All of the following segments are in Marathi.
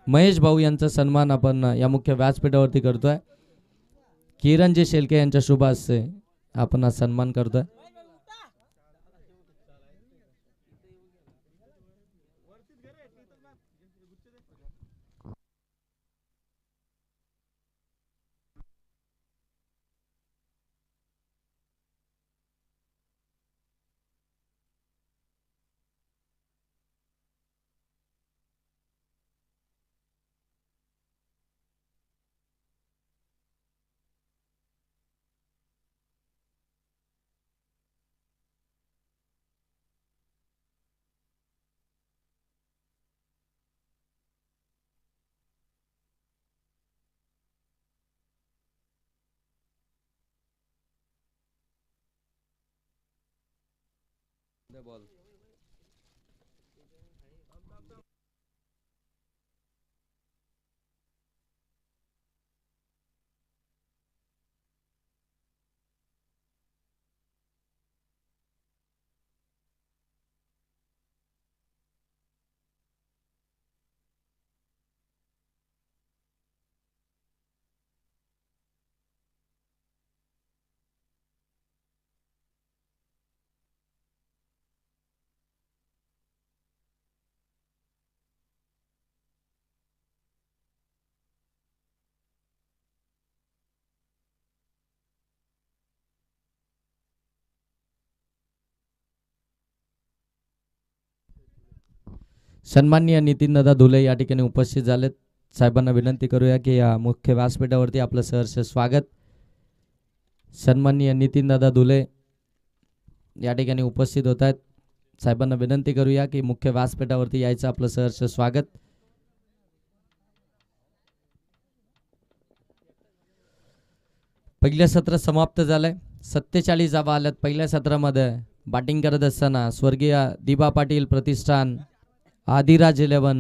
महेश भाऊ यांचा सन्मान आपण या मुख्य व्यासपीठावरती करतोय। किरणजी शेलके यांच्या शुभ हस्ते आपण हा सन्मान करतोय। सन्माननीय नितीन दादा धुले या ठिकाणी उपस्थित झालेत। साहेबांना विनंती करूया की या मुख्य व्यासपीठावरती आपलं सहर्ष स्वागत। सन्माननीय नितीन दादा धुले या ठिकाणी उपस्थित होत आहेत। साहेबांना विनंती करूया की मुख्य व्यासपीठावरती यायचं आपलं सहर्ष स्वागत। पहिलं सत्र समाप्त झालंय। 47 धावा आल्यात पहिल्या सत्रामध्ये। बॅटिंग करत असताना स्वर्गीय दिबा पाटील प्रतिष्ठान आदिराज 11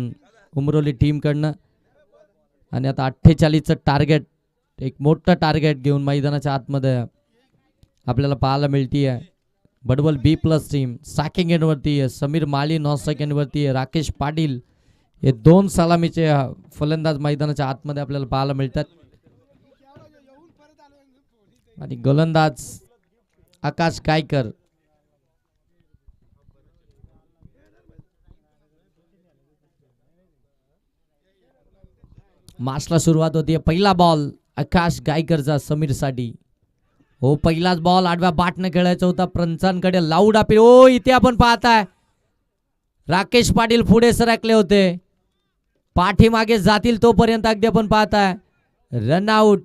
उमरोली टीम कडनं आणि आता 48चं टार्गेट, एक मोठं टार्गेट घेऊन मैदानाच्या आतमध्ये आपल्याला पाहायला मिळतीये। बडवल B+ टीम सॅकिंग एंडवरती आहे। समीर माली नॉन सेकंड वरती आहे। राकेश पाटील हे 2 सलामीचे फलंदाज मैदानाच्या आतमध्ये आपल्याला पाहायला मिळतात आणि गोलंदाज आकाश गायकर। मार्चला सुरुवात होती। पहिला बॉल आकाश गायकरचा समीर साठी। हो पहिलाच बॉल आडव्या बाटने खेळायचा होता पंचांकडे लाऊड अपील। ओ इथे आपण पाहताय राकेश पाटील पुढे सरकले होते, पाठीमागे जातील तोपर्यंत अगदी आपण पाहताय रन आउट।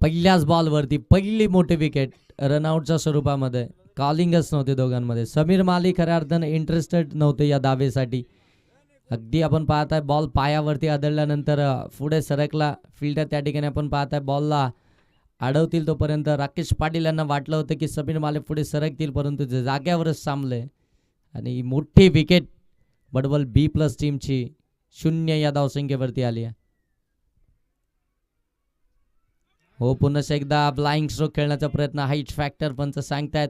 पहिल्याच बॉलवरती पहिली मोठी विकेट रनआउटच्या स्वरूपामध्ये। कॉलिंगच नव्हते दोघांमध्ये। समीर माली खऱ्या अर्थाने इंटरेस्टेड नव्हते या दावेसाठी। अगदी आपण पाहताय बॉल पायावरती आदळल्यानंतर पुढे सरकला फिल्डर। त्या ठिकाणी आपण पाहताय बॉलला अडवतील तोपर्यंत राकेश पाटील यांना वाटलं होतं की समीर माली पुढे सरकतील, परंतु जाग्यावरच थांबले आणि मोठी विकेट बडवल B+ टीमची 0 या धावसंख्येवरती आली आहे। हो पुन्हा एकदा ब्लाइंग स्ट्रोक खेळण्याचा प्रयत्न हाईट फॅक्टर पंच सांगतायत।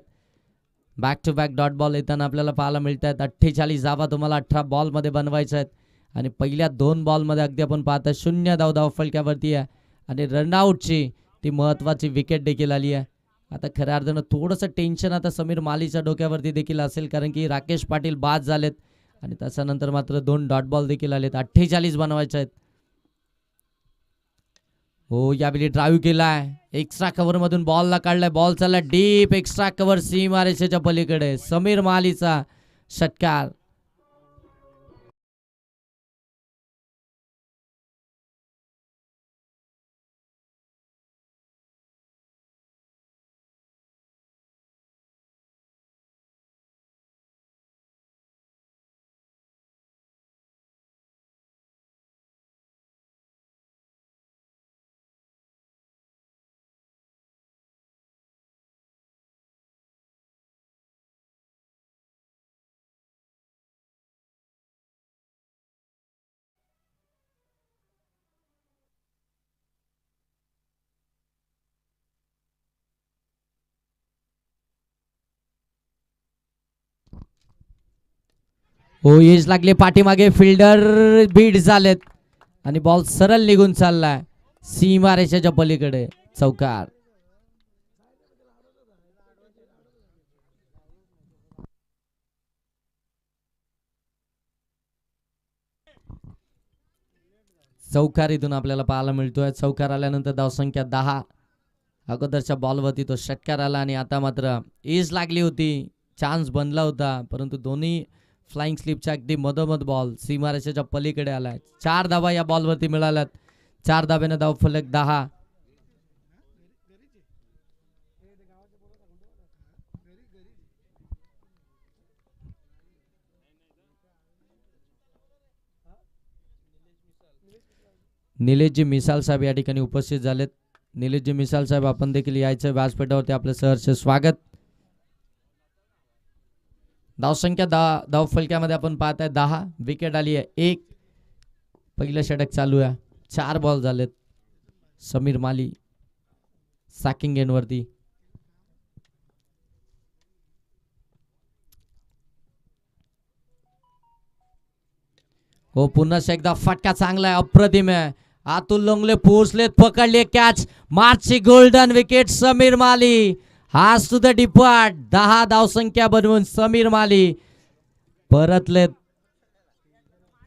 Back to back dot ball येताना आपल्याला पाहायला मिळतात। 48 धावा तुम्हाला 18 बॉलमध्ये बनवायच्या आहेत आणि पहिल्या 2 बॉलमध्ये अगदी आपण पाहता 0 धाव फलक्यावरती आहे आणि रनआउटची ती महत्त्वाची विकेट देखील आली आहे। आता खऱ्या अर्थानं थोडंसं टेन्शन आता समीर मालीच्या डोक्यावरती देखील असेल, कारण की राकेश पाटील बाद झालेत आणि त्याच्यानंतर मात्र 2 डॉट बॉल देखील आलेत। 48 बनवायचे आहेत। हो यावेळी ड्राईव्ह केलाय, एक्स्ट्रा कव्हर मधून बॉलला काढलाय। बॉल चालला डीप एक्स्ट्रा कव्हर सीमारेषेच्या पलीकडे। समीर मालीचा षटकार। हो एज लागले पाठीमागे फिल्डर बीट झालेत आणि बॉल सरळ निघून चाललाय सीमारेषेच्या पलीकडे चौकार. चौकार इथून आपल्याला पाहायला मिळतोय. चौकार आल्यानंतर धावसंख्या 10. अगोदरच्या बॉलवरती तो षटकार आला आणि आता मात्र एज लागली होती, चान्स बनला होता, परंतु दोन्ही फ्लाइंग स्लिपच्या अगदी मधोमध बॉल सीमारेषेच्या पलीकडे आलाय. 4 धावा या बॉलवरती मिळाल्यात. 4 धाब्याने धाव फलक 10. निलेशजी मिसाल साहेब या ठिकाणी उपस्थित झालेत. निलेशजी मिसाल साहेब आपण देखील यायचं व्यासपीठावरती आपलं सहर्ष स्वागत. धावसंख्या धाव फलक्यामध्ये आपण पाहताय 10. विकेट आली आहे 1. पहिलं षटक चालू आहे. 4 बॉल झालेत. समीर माली सॅकिंग एंडवरती. हो पुन्हा एकदा फटका चांगला आहे, अप्रतिम आहे. अतुल लोंगले पोहोचलेत, पकडले कॅच. मार्चची गोल्डन विकेट समीर माली हास टू द डिपार्ट. 10 धावसंख्या बनवून समीर माली परतलेत.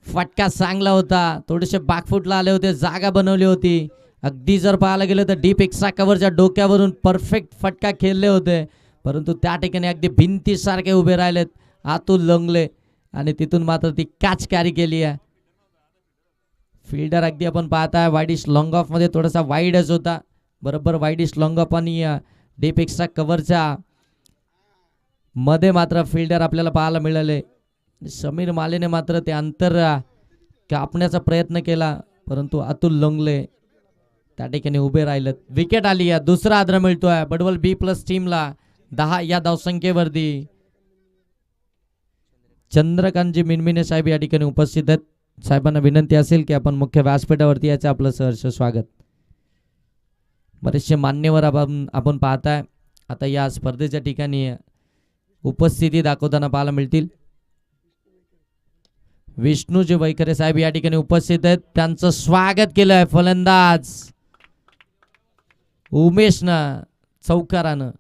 फटका चांगला होता, थोडेसे बॅकफुटला आले होते, जागा बनवली होती. अगदी जर पाहायला गेलं तर डीप एक्स्ट्रा कव्हरच्या डोक्यावरून परफेक्ट फटका खेळले होते, परंतु त्या ठिकाणी अगदी भिंतीसारखे उभे राहिलेत अतुल लोंगले आणि तिथून मात्र ती कॅच कॅरी केली आहे. फिल्डर अगदी आपण पाहताय वाईडिश लॉंग ऑफ मध्ये थोडासा वाईडच होता, बरोबर वाईडिश लॉंग ऑफ आणि डीप एक्स्ट्रा कव्हरच्या मध्ये मात्र फिल्डर आपल्याला पाहायला मिळाले. समीर मालीने मात्र ते अंतर कापण्याचा प्रयत्न केला, परंतु अतुल लोंगले त्या ठिकाणी उभे राहिलेत. विकेट आली आहे. दुसरा आदर मिळतोय बडवल बी प्लस टीमला 10 या धावसंख्येवरती. चंद्रकांतजी मिनमिने साहेब या ठिकाणी उपस्थित आहेत. साहेबांना विनंती असेल की आपण मुख्य व्यासपीठावरती याचं आपलं सहर्ष स्वागत. बरेचसे मान्यवर आपण पाहताय आता या स्पर्धेच्या ठिकाणी उपस्थिती दाखवताना पाहायला मिळतील. विष्णूजी वैखरे साहेब या ठिकाणी उपस्थित आहेत, त्यांचं स्वागत केलंय फलंदाज उमेशनं चौकारानं.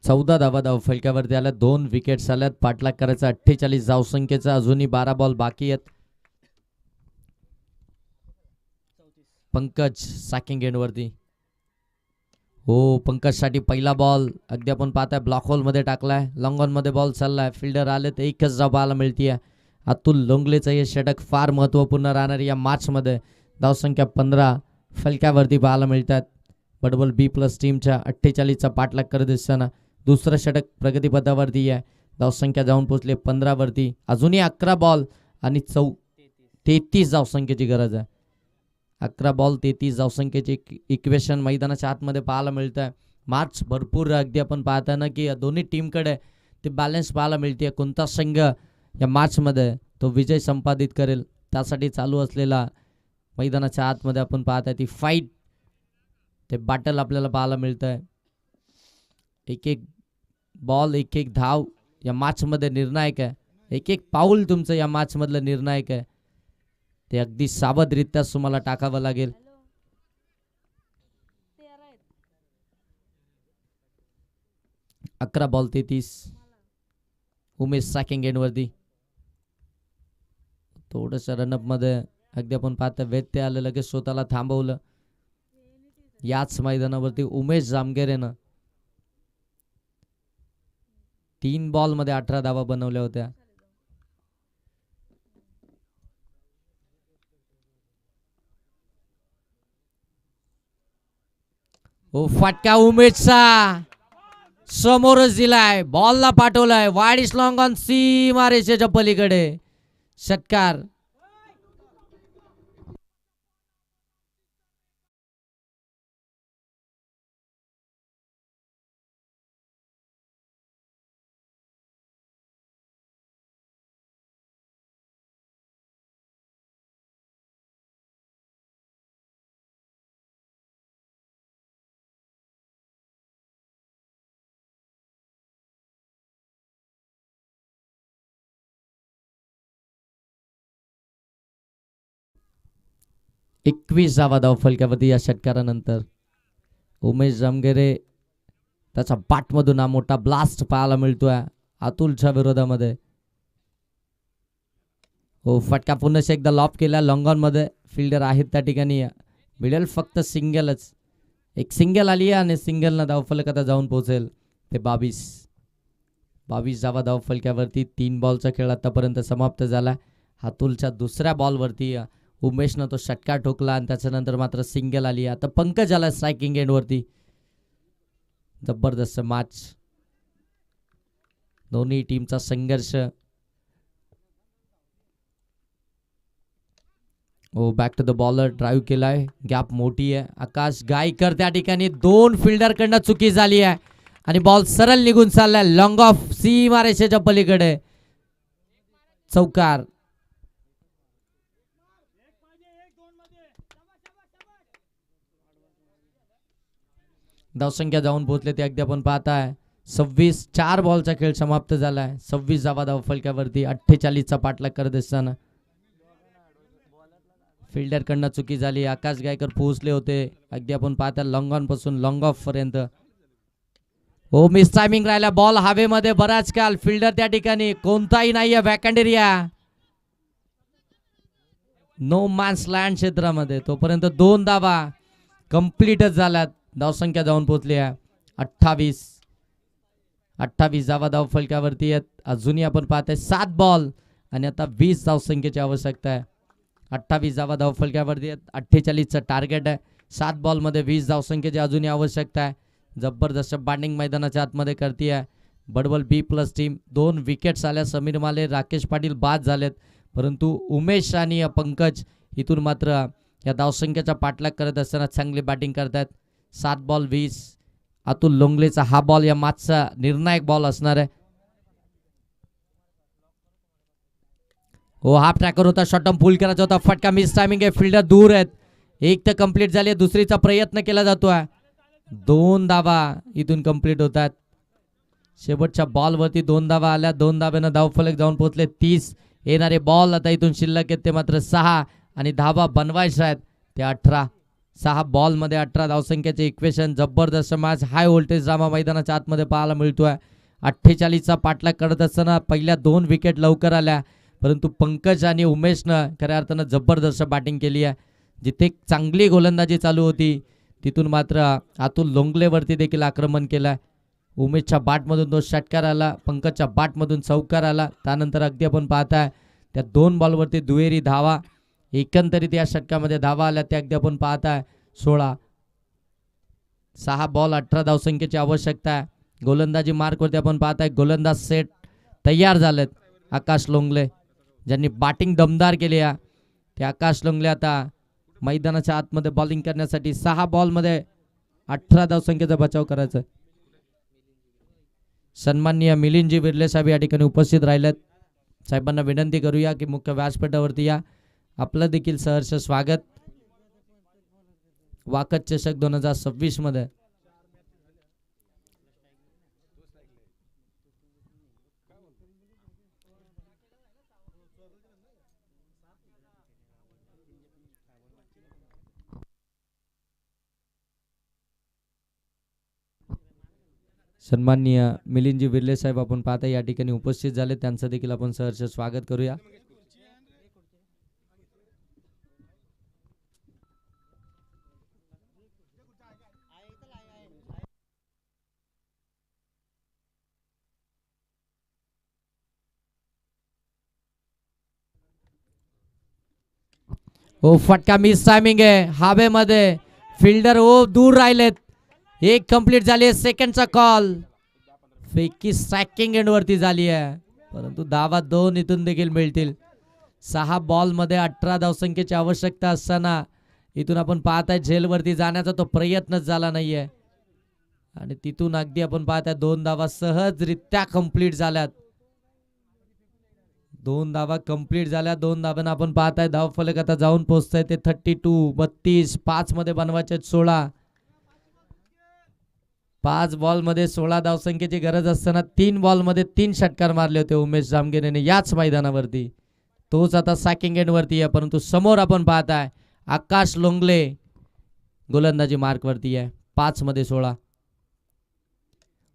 चौदा धाव फलक्यावरती आल्या. 2 विकेट्स आल्यात. पाठलाग करायचा 48 धावसंख्येचा. अजूनही 12 बॉल बाकी आहेत. पंकज सॅकिंग एंडवरती. हो पंकजसाठी पहिला बॉल अगदी आपण पाहताय ब्लॉक होल मध्ये टाकलाय. लॉंग ऑन मध्ये बॉल चाललाय. फिल्डर आले तर एकच धाव पाहायला मिळतीये. अतुल लोंगलेचं हे षटक फार महत्वपूर्ण राहणार या मॅच मध्ये. धावसंख्या 15 फलक्यावरती पाहायला मिळतात. बडबल बी प्लस टीमच्या 48चा पाठलाग करत असताना दुसरं षटक प्रगतीपथावरती आहे. धावसंख्या जाऊन पोहोचले 15 वरती. अजूनही 11 बॉल आणि 33 धावसंख्येची गरज आहे. 11 बॉल 33 धावसंख्येचे इक्वेशन मैदानाच्या आतमध्ये पाहायला मिळत आहे. मॅच भरपूर अगदी आपण पाहताना की दोन्ही टीमकडे ते बॅलन्स पाहायला मिळते. कोणता संघ या मॅचमध्ये तो विजय संपादित करेल त्यासाठी चालू असलेला मैदानाच्या आतमध्ये आपण पाहताय ती फाईट, ते बॅटल आपल्याला पाहायला मिळत आहे. एक बॉल एक धाव या मॅचमध्ये निर्णायक आहे. एक पाऊल तुमचं या मॅचमधलं निर्णायक आहे. ते अगदी सावधरित्या तुम्हाला टाकावं लागेल. 11 बॉल 33. उमेश सॅकिंग एंड वरती. थोडस रनअप मध्ये अगदी आपण पाहता व्यत्यय आलं, लगेच स्वतःला थांबवलं. याच मैदानावरती उमेश जामगेरेनं 3 बॉल मध्ये 18 धावा बनवल्या होत्या. फटका उमेशचा समोरच दिलाय, बॉलला पाठवलाय, वाईड इज लॉंग ऑन सीमा रेषेच्या पलीकडे. षटकार. एकवीस धावा धावफलकावरती या षटकारानंतर. उमेश जामगेरे त्याचा बॅटमधून हा मोठा ब्लास्ट पाहायला मिळतोय अतुलच्या विरोधामध्ये. फटका पुन्हा एकदा लॉप केला लॉंग ऑन मध्ये. फिल्डर आहेत त्या ठिकाणी. मिळेल फक्त सिंगलच. एक सिंगल आली आणि सिंगलनं धावफलकात जाऊन पोहोचेल ते 22 धावा धावफलकावरती. 3 बॉलचा खेळ आतापर्यंत समाप्त झाला. अतुलच्या दुसऱ्या बॉलवरती उमेशनं तो षटकार ठोकला आणि त्याच्यानंतर मात्र सिंगल आली. आता पंकज आला स्ट्रायकिंग एंडवरती. जबरदस्त मॅच. दोन्ही टीमचा संघर्ष. Back to the bowler. Drive केलाय, गॅप मोठी आहे. आकाश गायकर त्या ठिकाणी 2 फिल्डरकडनं चुकी झाली आहे आणि बॉल सरळ निघून चाललाय लॉंग ऑफ सीमा रेषेच्या पलीकडे. चौकार. धावसंख्या जाऊन पोहोचले ते अगदी आपण पाहताय 26. 4 बॉलचा खेळ समाप्त झालाय. 26 धावा धावफलकावरती. 48चा पाठलाग करत असताना फिल्डर कडनं चुकी झाली. आकाश गायकर पोहोचले होते अगदी आपण पाहता लॉंग ऑन पासून लॉंग ऑफ पर्यंत. मिस टायमिंग राहिला. बॉल हवेमध्ये बराच काल. फिल्डर त्या ठिकाणी कोणताही नाहीये. वॅकंड एरिया, नो मॅन्स लँड क्षेत्रामध्ये. तोपर्यंत 2 धावा कंप्लीटच झाल्यात. धावसंख्या जाऊन पोहोचली आहे 28. 28 धावा धावफलकावरती आहेत. अजूनही आपण पाहताय 7 बॉल आणि आता 20 धावसंख्येची आवश्यकता आहे. 28 धावा धावफलकावरती आहेत. 48चं टार्गेट आहे. 7 बॉलमध्ये 20 धावसंख्येची अजूनही आवश्यकता आहे. जबरदस्त बॅटिंग मैदानाच्या आतमध्ये करते बडबल B+ टीम. 2 विकेट्स आल्या. समीर माले, राकेश पाटील बाद झालेत, परंतु उमेश आणि पंकज इथून मात्र या धावसंख्येचा पाठलाग करत असताना चांगली बॅटिंग करतात. 7 बॉल 20. अतुल लोंगलेचा हा बॉल या मॅचचा निर्णायक बॉल असणार आहे. हाफ ट्रॅकर होता. शॉर्ट फुल करायचा होता. फटका मिस टायमिंग आहे. फिल्डर दूर आहेत. एक तर कंप्लीट झाली, दुसरीचा प्रयत्न केला जातोय. 2 धावा इथून कंप्लीट होतात. शेवटच्या बॉलवरती 2 धावा आल्या. 2 धाव्यानं धावफलक जाऊन पोहोचले 30. येणारे बॉल आता इथून शिल्लक आहेत ते मात्र 6 आणि धावा बनवायच्या आहेत ते 18. 6 बॉलमध्ये 18 धावसंख्येचे इक्वेशन. जबरदस्त मॅच. हाय व्होल्टेज ड्रामा मैदानाच्या आतमध्ये पाहायला मिळतोय. 48चा पाठलाग करत असताना पहिल्या 2 विकेट लवकर आल्या, परंतु पंकज आणि उमेशनं खऱ्या अर्थानं जबरदस्त बॅटिंग केली आहे. जिथे चांगली गोलंदाजी चालू होती तिथून मात्र अतुल लोंगलेवरती देखील आक्रमण केलं. उमेशच्या बॅटमधून 2 षटकार आला, पंकजच्या बॅटमधून चौकार आला. त्यानंतर अगदी आपण पाहताय त्या 2 बॉलवरती दुहेरी धावा. एकंदरीत या षटकामध्ये धावा आल्या त्या अगदी आपण पाहताय 16. 6 बॉल 18 धावसंख्येची आवश्यकता आहे. गोलंदाजी मार्कवरती आपण पाहताय गोलंदाज सेट तयार झालेत. आकाश लोंगले ज्यांनी बॅटिंग दमदार केली आहे ते आकाश लोंगले आता मैदानाच्या आतमध्ये बॉलिंग करण्यासाठी 6 बॉलमध्ये 18 धावसंख्येचा बचाव करायचा. सन्माननीय मिलिंदजी बिर्ले साहेब या ठिकाणी उपस्थित राहिलेत. साहेबांना विनंती करूया की मुख्य व्यासपीठावरती या. आपलं देखील सहर्ष स्वागत. वाकत चषक 2026 मध्ये सन्माननीय मिलिंदजी विर्ले साहेब आपण पाहता या ठिकाणी उपस्थित झाले, त्यांचं देखील आपण सहर्ष स्वागत करूया. ओ फटका मिस टायमिंग आहे हवेमध्ये, फिल्डर ओ दूर राहिलेत. एक कंप्लीट झाली आहे, सेकंडचा कॉल. फेकी स्ट्रायकिंग एंड वरती झाली आहे, परंतु धावा 2 इथून देखील मिळतील. 6 बॉल मध्ये 18 धावसंख्येची आवश्यकता असताना इथून आपण पाहताय झेलवरती जाण्याचा तो प्रयत्नच झाला नाहीये आणि तिथून अगदी आपण पाहताय 2 धावा सहजरित्या कंप्लीट झाल्यात. 2 धावा कंप्लीट झाल्या. 2 धावांना आपण पाहताय धाव फलक आता जाऊन पोहोचतंय ते 32. 32 5 मध्ये बनवायचे 16. 5 बॉल मध्ये 16 धावसंख्येची गरज असताना 3 बॉल मध्ये 3 षटकार मारले होते उमेश जामगिरेने याच मैदानावरती. तोच आता सॅकिंग एंड वरती आहे, परंतु समोर आपण पाहताय आकाश लोंगले गोलंदाजी मार्क वरती आहे. 5 मध्ये 16.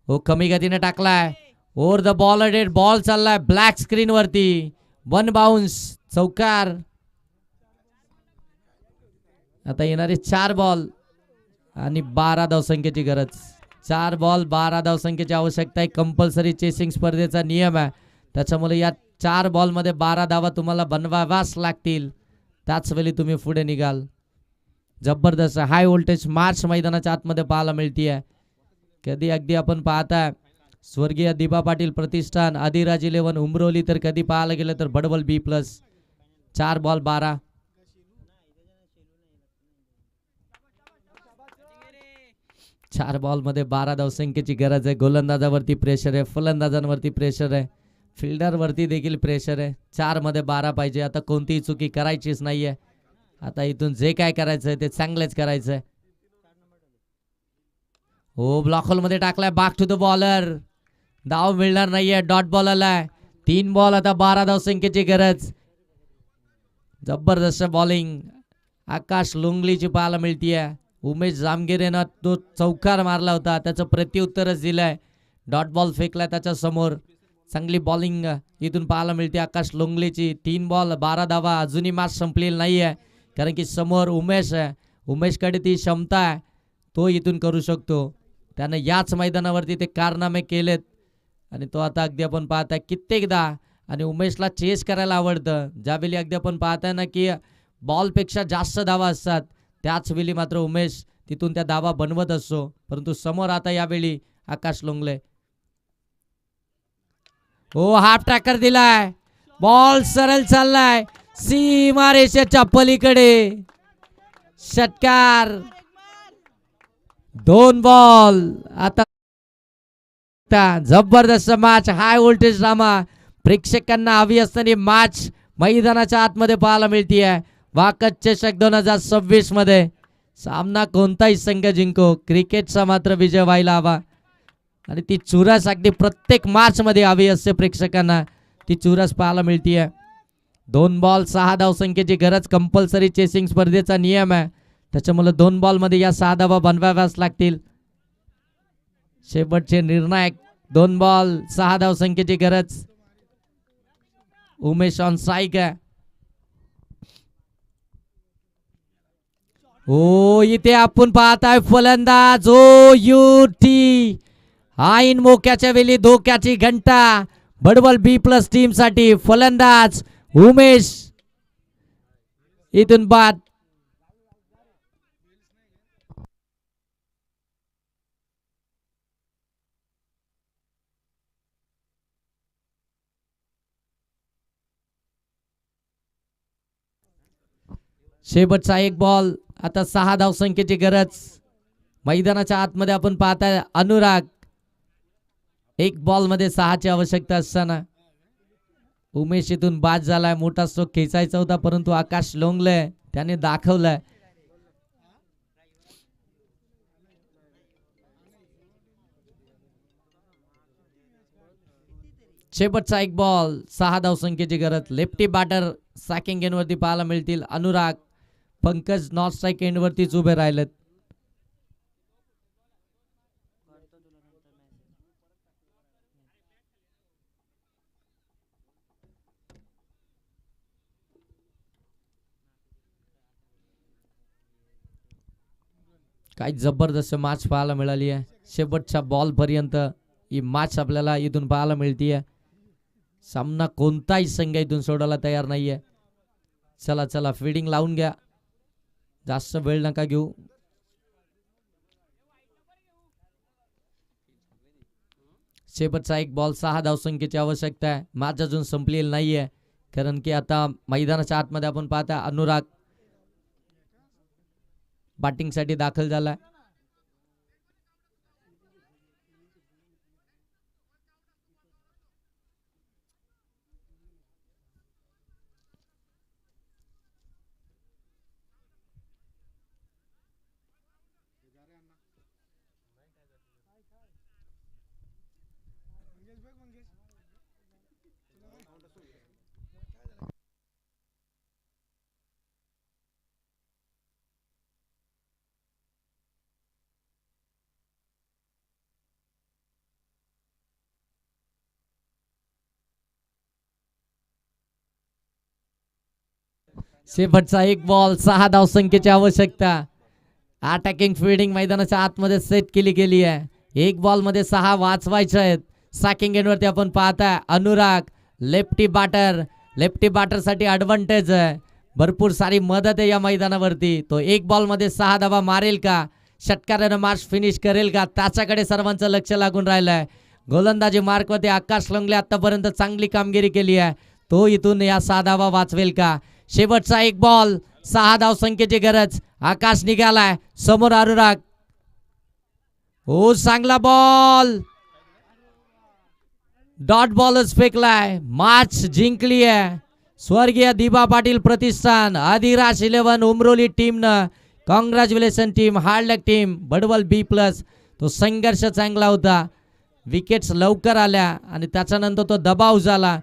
हो कमी गतीने टाकलाय over the ball date. Ball चाललाय ब्लॅक स्क्रीन वरती. 1 बाउन्स चौकार. आता येणारे 4 बॉल आणि 12 धावसंख्येची गरज. 4 बॉल 12 धावसंख्येची आवश्यकता आहे. कंपल्सरी चेसिंग स्पर्धेचा नियम आहे, त्याच्यामुळे या 4 बॉल मध्ये 12 धावा तुम्हाला बनवाव्याच लागतील, त्याच वेळी तुम्ही पुढे निघाल. जबरदस्त हाय व्होल्टेज मार्च मैदानाच्या आतमध्ये पाहायला मिळतीये. कधी अगदी आपण पाहताय स्वर्गीय दिबा पाटील प्रतिष्ठान आदिराज 11 उमरोली, तर कधी पाहायला गेलं तर बडवल B+. 4 बॉल 12. चार बॉल मध्ये 12 धावसंख्येची गरज आहे. गोलंदाजावरती प्रेशर आहे, फलंदाजांवरती प्रेशर आहे, फिल्डर वरती देखील प्रेशर आहे. 4 मध्ये 12 पाहिजे. आता कोणतीही चुकी करायचीच नाहीये. आता इथून जे काय करायचंय ते चांगलेच करायचंय. हो ब्लॉक होल मध्ये टाकलाय. Back to the bowler. धाव मिळणार नाहीये. डॉट बॉल आलाय. 3 बॉल आता 12 धावसंख्येची गरज. जबरदस्त बॉलिंग आकाश लोंगलीची पाहायला मिळतीये. उमेश जामगिरेनं तो चौकार मारला होता, त्याचं प्रत्युत्तरच दिलंय. डॉट बॉल फेकलाय त्याच्या समोर. चांगली बॉलिंग इथून पाहायला मिळते आकाश लोंगलेची. 3 बॉल 12 धावा. अजूनही मॅच संपलेली नाहीये, कारण की समोर उमेश आहे. उमेशकडे ती क्षमता आहे, तो इथून करू शकतो. त्यानं याच मैदानावरती ते कारनामे केलेत आणि तो आता अगदी आपण पाहताय कित्येकदा. आणि उमेशला चेस करायला आवडतं. ज्यावेळी अगदी आपण पाहताय ना की बॉलपेक्षा जास्त धावा असतात, त्याच वेळी मात्र उमेश तिथून त्या धावा बनवत असतो. परंतु समोर आता यावेळी आकाश लोंगले. हो हाफ ट्रॅकर दिलाय. बॉल सरळ चाललाय सीमा रेषेच्या पलीकडे. षटकार. 2 बॉल. आता जबरदस्त मॅच, हाय व्होल्टेज ड्रामा प्रेक्षकांना हवी असताना मॅच मैदानाच्या आतमध्ये पाहायला मिळतीये. वाकद चषक 2026 मध्ये सामना कोणताही संघ जिंको, क्रिकेटचा मात्र विजय व्हायला हवा. आणि ती चुरस अगदी प्रत्येक मॅच मध्ये हवी असते प्रेक्षकांना. ती चुरस पाहायला मिळतीये. 2 बॉल 6 धावसंख्येची गरज. कंपल्सरी चेसिंग स्पर्धेचा नियम आहे, त्याच्यामुळे 2 बॉल मध्ये या 6 धावा बनवाव्याच लागतील. शेवटचे निर्णायक 2 बॉल 6 धावसंख्येची गरज. उमेश ऑन स्ट्राइक आहे. हो इथे आपण पाहताय फलंदाज ओ युटी. आईन मोक्याच्या वेळी धोक्याची घंटा बडवल B+ टीम साठी. फलंदाज उमेश इथून बाद. शेवटचा 1 बॉल. आता 6 धावसंख्येची गरज. मैदानाच्या आतमध्ये आपण पाहताय अनुराग. 1 बॉल मध्ये 6 ची आवश्यकता असताना उमेश इथून बाद झालाय. मोठा स्ट्रोक खेचायचा होता, परंतु आकाश लोंगले त्याने दाखवलंय. शेवटचा 1 बॉल 6 धावसंख्येची गरज. लेफ्टी बॅटर सॅकिंग एंड वरती पाहायला मिळतील. Anurag, Pankaj not strike end वरतीच उभे राहिलेत. काही जबरदस्त मॅच पाहायला मिळाली आहे. शेवटच्या बॉल पर्यंत ही मॅच आपल्याला इथून पाहायला मिळतीये. सामना कोणताही संघ इथून सोडायला तयार नाहीये. चला चला फिल्डिंग लावून घ्या, जास्त वेळ नका घेऊ. शेवटचा एक बॉल, 6 धावसंख्येची आवश्यकता आहे. मॅच अजून संपलेली नाहीये, कारण की आता मैदानाच्या आतमध्ये आपण पाहता अनुराग बॅटिंग साठी दाखल झालाय. शेवटचा एक बॉल, 6 धावसंख्येची आवश्यकता. अटॅकिंग फिल्डिंग मैदानाच्या आतमध्ये सेट केली गेली आहे. एक बॉल मध्ये 6 वाचवायचे आहेत. सॅकिंग एंडवरती आपण पाहताय अनुराग लेफ्टी बॅटर साठी ऍडव्हान्टेज आहे. भरपूर सारी मदत आहे या मैदानावरती. तो एक बॉल मध्ये 6 धावा मारेल का, षटकारानं मॅच फिनिश करेल का, त्याच्याकडे सर्वांचं लक्ष लागून राहिलंय. गोलंदाजी मार्कवरती आकाश लोंगले आतापर्यंत चांगली कामगिरी केली आहे. तो इथून या 6 धावा वाचवेल का. शेवटचा एक बॉल, 6 धावसंख्येची गरज. आकाश निघालाय, समोर अनुराग. हो चांगला बॉल, डॉट बॉलच फेकलाय. मॅच जिंकली आहे स्वर्गीय दिबा पाटील प्रतिष्ठान आदिराज 11 उमरोली टीमनं. कॉंग्रॅच्युलेशन टीम, हार्ड लक टीम, बडवल B+. तो संघर्ष चांगला होता, विकेट्स लवकर आल्या आणि त्याच्यानंतर तो दबाव झाला.